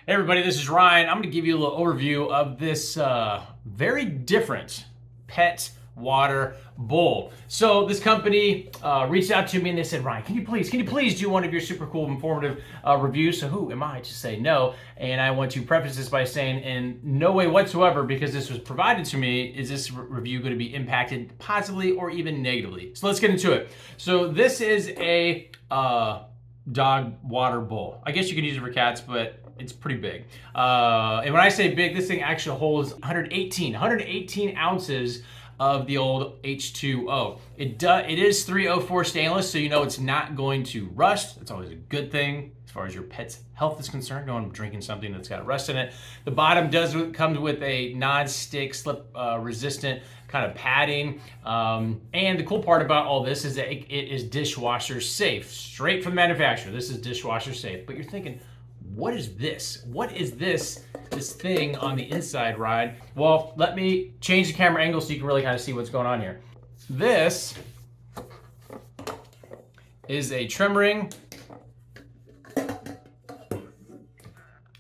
Hey everybody, this is Ryan. I'm going to give you a little overview of this very different pet water bowl. So this company reached out to me and they said, Ryan, can you please do one of your super cool informative reviews? So who am I to say no? And I want to preface this by saying in no way whatsoever, because this was provided to me, is this review going to be impacted positively or even negatively. So let's get into it. So this is a dog water bowl. I guess you can use it for cats, but it's pretty big. And when I say big, this thing actually holds 118 ounces of the old H2O. It is 304 stainless, so you know it's not going to rust. That's always a good thing as far as your pet's health is concerned. No one drinking something that's got rust in it. The bottom comes with a non-stick, slip resistant kind of padding. And the cool part about all this is that it is dishwasher safe. Straight from the manufacturer, this is dishwasher safe. But you're thinking, what is this? What is this thing on the inside, Ryan? Well, let me change the camera angle so you can really kind of see what's going on here. This is a trim ring,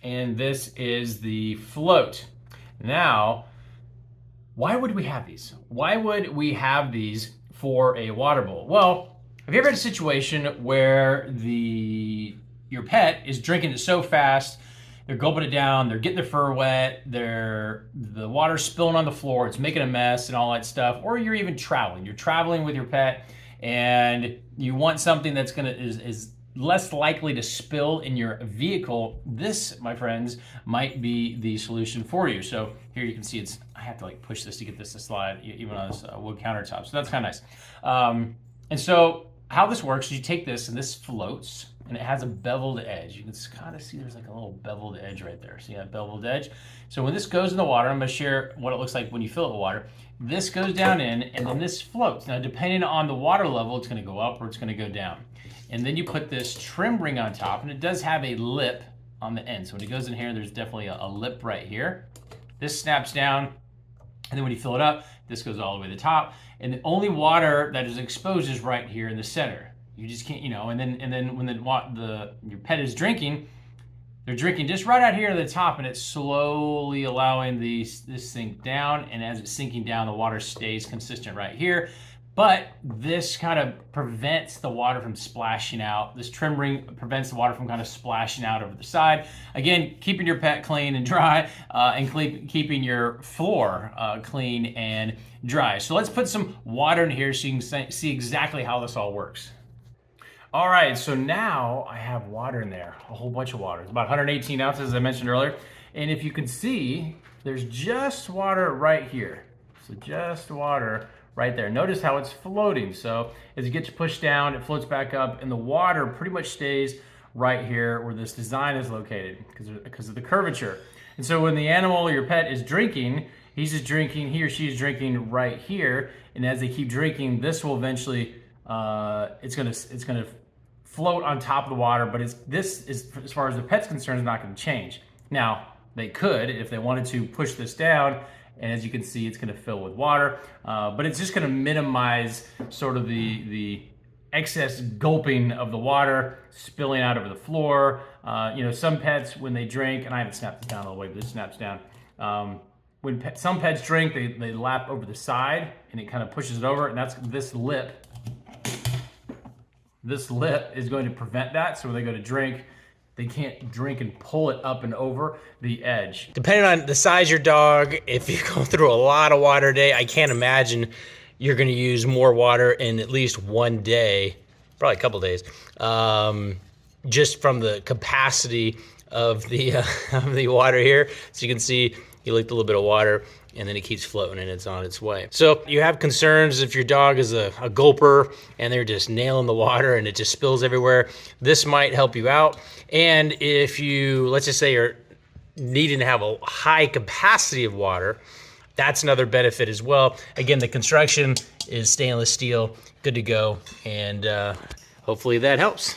and this is the float. Your why would we have these? Why would we have these for a water bowl? Well, have you ever had a situation where your pet is drinking it so fast, they're gulping it down, they're getting their fur wet, the water's spilling on the floor, it's making a mess and all that stuff, or you're even traveling. You're traveling with your pet and you want something that's is less likely to spill in your vehicle. This, my friends, might be the solution for you. So here you can see I have to like push this to get this to slide even on this wood countertop. So that's kind of nice. And so how this works is you take this and this floats and it has a beveled edge. You can kind of see there's like a little beveled edge right there. See that beveled edge? So when this goes in the water, I'm gonna share what it looks like when you fill it with water. This goes down in and then this floats. Now depending on the water level, it's gonna go up or it's gonna go down. And then you put this trim ring on top and it does have a lip on the end. So when it goes in here, there's definitely a lip right here. This snaps down and then when you fill it up, this goes all the way to the top. And the only water that is exposed is right here in the center. You just can't, and then when your pet is drinking, they're drinking just right out here at the top, and it's slowly allowing this sink down. And as it's sinking down, the water stays consistent right here. But this kind of prevents the water from splashing out. This trim ring prevents the water from kind of splashing out over the side. Again, keeping your pet clean and dry, and keeping your floor clean and dry. So let's put some water in here so you can see exactly how this all works. All right, so now I have water in there, a whole bunch of water. It's about 118 ounces, as I mentioned earlier. And if you can see, there's just water right here. So just water right there. Notice how it's floating. So as it gets pushed down, it floats back up, and the water pretty much stays right here where this design is located because of the curvature. And so when the animal, your pet, is drinking, he or she is drinking right here. And as they keep drinking, this will eventually, it's gonna float on top of the water, but this is, as far as the pet's concerned, is not gonna change. Now, they could, if they wanted to, push this down, and as you can see, it's gonna fill with water, but it's just gonna minimize sort of the excess gulping of the water spilling out over the floor. Some pets, when they drink, and I haven't snapped this down all the way, but this snaps down. When some pets drink, they lap over the side, and it kind of pushes it over, and that's this lip. This lip is going to prevent that, so when they go to drink, they can't drink and pull it up and over the edge. Depending on the size of your dog, if you go through a lot of water a day, I can't imagine you're gonna use more water in at least one day, probably a couple days, just from the capacity of the water here. So you can see you leaked a little bit of water, and then it keeps floating and it's on its way. So you have concerns if your dog is a gulper and they're just nailing the water and it just spills everywhere, this might help you out. And if you, let's just say you're needing to have a high capacity of water, that's another benefit as well. Again, the construction is stainless steel, good to go, and hopefully that helps.